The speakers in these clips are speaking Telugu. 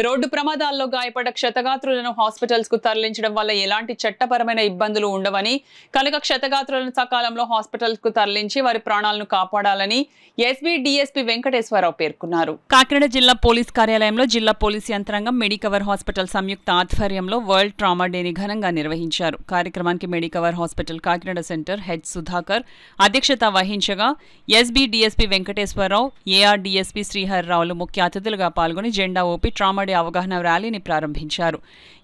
రోడ్డు ప్రమాదాల్లో గాయపడ్డ క్షతగాత్రులను హాస్పిటల్స్ కు తరలించడం వల్ల ఎలాంటి చట్టపరమైన ఇబ్బందులు ఉండవని కనుక క్షతగాత్రులను సకాలంలో హాస్పిటల్స్ కు తరలించి వారి ప్రాణాలను కాపాడాలని ఎస్బీ డీఎస్పీ వెంకటేశ్వరరావు పేర్కొన్నారు. కాకినాడ జిల్లా పోలీస్ కార్యాలయంలో జిల్లా పోలీస్ యంత్రాంగం మెడికవర్ హాస్పిటల్ సంయుక్త ఆధ్వర్యంలో వరల్డ్ ట్రామా డేని ఘనంగా నిర్వహించారు. కార్యక్రమానికి Medicover hospital Kakinada centre head Sudhakar అధ్యక్షత వహించగా SB DSP Venkateswararao, AR DSP శ్రీహర్రావులు ముఖ్య అతిథులుగా పాల్గొని జెండా ఊపి ట్రామా అవగాహన ర్యాలీని ప్రారంభించారు.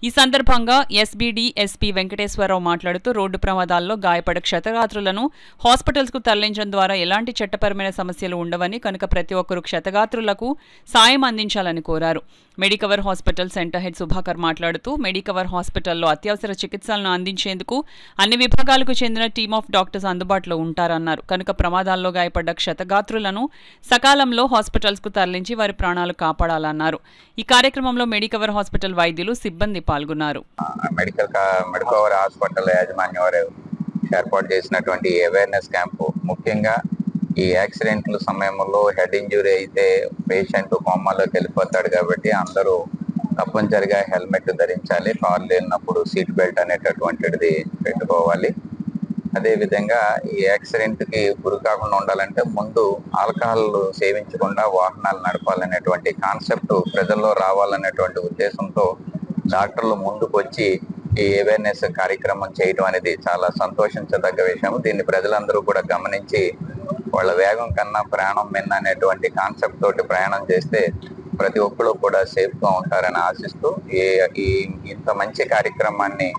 ఈ సందర్భంగా ఎస్బీడీ ఎస్పీ వెంకటేశ్వరరావు మాట్లాడుతూ రోడ్డు ప్రమాదాల్లో గాయపడ క్షతగాత్రులను హాస్పిటల్స్ కు తరలించడం ద్వారా ఎలాంటి చట్టపరమైన సమస్యలు ఉండవని కనుక ప్రతి ఒక్కరూ క్షతగాత్రులకు సాయం అందించాలని కోరారు. Medicover hospital centre head Sudhakar మాట్లాడుతూ మెడికవర్ హాస్పిటల్లో అత్యవసర చికిత్సలను అందించేందుకు అన్ని విభాగాలకు చెందిన టీమ్ ఆఫ్ డాక్టర్స్ అందుబాటులో ఉంటారన్నారు. కనుక ప్రమాదాల్లో గాయపడ్డ క్షతగాత్రులను సకాలంలో హాస్పిటల్స్ కు తరలించి వారి ప్రాణాలు కాపాడాలన్నారు. ఈ కార్యక్రమంలో మెడికవర్ హాస్పిటల్ వైద్యులు సిబ్బంది పాల్గొన్నారు. మెడికవర్ హాస్పిటల్ యాజమాన్యం వారు ఏర్పాటు చేసినటువంటి అవేర్నెస్ క్యాంపు ముఖ్యంగా ఈ యాక్సిడెంట్ల సమయంలో హెడ్ ఇంజురీ అయితే పేషెంట్ కోమాలోకి వెళ్ళిపోతాడు కాబట్టి అందరూ తప్పనిసరిగా హెల్మెట్ ధరించాలి, కారు లేనప్పుడు సీట్ బెల్ట్ అనేటటువంటిది పెట్టుకోవాలి. అదేవిధంగా ఈ యాక్సిడెంట్కి గురి కాకుండా ఉండాలంటే ముందు ఆల్కహాల్ సేవించకుండా వాహనాలు నడపాలనేటువంటి కాన్సెప్ట్ ప్రజల్లో రావాలనేటువంటి ఉద్దేశంతో డాక్టర్లు ముందుకు వచ్చి ఈ అవేర్నెస్ కార్యక్రమం చేయడం అనేది చాలా సంతోషించదగ్గ విషయం. దీన్ని ప్రజలందరూ కూడా గమనించి వాళ్ళ వేగం కన్నా ప్రాణం మిన్న అనేటువంటి కాన్సెప్ట్ తోటి ప్రయాణం చేస్తే ప్రతి ఒక్కరు కూడా సేఫ్గా ఉంటారని ఆశిస్తూ ఇంత మంచి కార్యక్రమాన్ని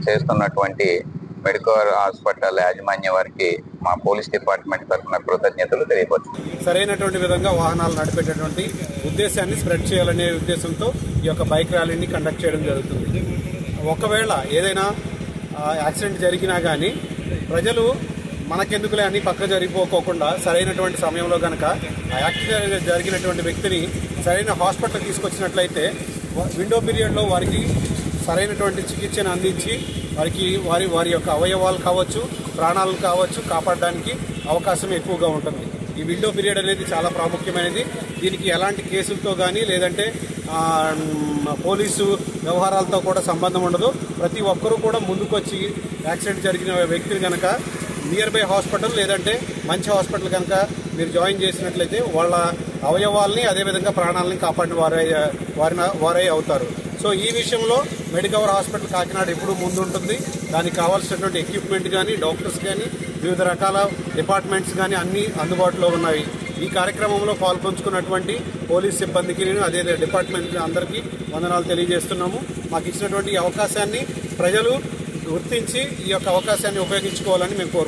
చేస్తున్నటువంటి మెడికవర్ హాస్పిటల్ యాజమాన్యం వారికి మా పోలీస్ డిపార్ట్మెంట్ తరఫున కృతజ్ఞతలు తెలియపరుచున్నాం. సరైనటువంటి విధంగా వాహనాలు నడిపేటటువంటి ఉద్దేశాన్ని స్ప్రెడ్ చేయాలనే ఉద్దేశంతో ఈ యొక్క బైక్ ర్యాలీని కండక్ట్ చేయడం జరుగుతుంది. ఒకవేళ ఏదైనా యాక్సిడెంట్ జరిగినా కానీ ప్రజలు మనకెందుకులే అని పక్క జరిగిపోకోకుండా సరైనటువంటి సమయంలో కనుక ఆ యాక్సిడెంట్ జరిగినటువంటి వ్యక్తిని సరైన హాస్పిటల్ తీసుకొచ్చినట్లయితే విండో పీరియడ్లో వారికి సరైనటువంటి చికిత్సను అందించి వారికి వారి యొక్క అవయవాలు కావచ్చు, ప్రాణాలు కావచ్చు కాపాడడానికి అవకాశం ఎక్కువగా ఉంటుంది. ఈ విండో పీరియడ్ అనేది చాలా ప్రాముఖ్యమైనది. దీనికి ఎలాంటి కేసులతో కానీ లేదంటే పోలీసు వ్యవహారాలతో కూడా సంబంధం ఉండదు. ప్రతి ఒక్కరూ కూడా ముందుకొచ్చి యాక్సిడెంట్ జరిగిన వ్యక్తిని కనుక నియర్ బై హాస్పిటల్ లేదంటే మంచి హాస్పిటల్ కనుక మీరు జాయిన్ చేసినట్లయితే వాళ్ళ అవయవాల్ని అదేవిధంగా ప్రాణాలని కాపాడిన వారే అవుతారు. సో ఈ విషయంలో మెడికవర్ హాస్పిటల్ కాకినాడ ఎప్పుడూ ముందుంటుంది. దానికి కావాల్సినటువంటి ఎక్విప్మెంట్ కానీ డాక్టర్స్ కానీ వివిధ రకాల డిపార్ట్మెంట్స్ కానీ అన్నీ అందుబాటులో ఉన్నాయి. ఈ కార్యక్రమంలో పాల్పంచుకున్నటువంటి పోలీస్ సిబ్బందికి అదే డిపార్ట్మెంట్ అందరికీ వందనాలు తెలియజేస్తున్నాము. మాకు ఇచ్చినటువంటి ఈ అవకాశాన్ని ప్రజలు గుర్తించి ఈ యొక్క అవకాశాన్ని ఉపయోగించుకోవాలని మేము కోరుకుంటున్నాము.